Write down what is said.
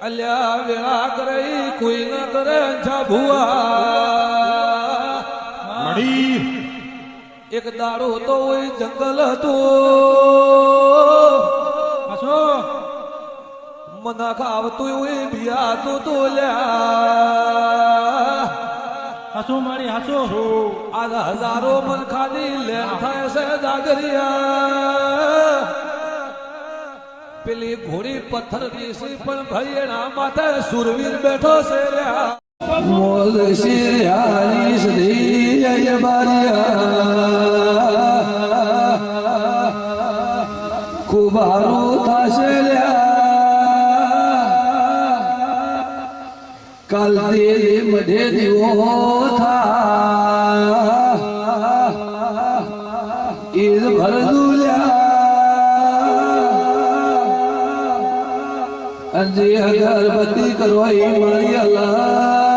અલ્યા વેળા કરે કોઈ ન કરે ભુવા મળી એક દાડો તો હોય જંગલ હતો મના ખાવતું હોય બિયાતું તો લ્યા હાસો મારી હાસો આ હજારો મન ખાલી લેન થાય છે જાગરિયા પેલી ઘોડી પથ્થર ની પણ ભૈયણા માથે સુરવીર બેઠો છે લ્યા મોલ શિયારી શ્રી અયબારિયા કુબારું થશે કાલ દે મઢે દીવો થા ઈદ ભરદુલ્યા અંજી અગરબત્તી કરવાઈ મારી અલ્લાહ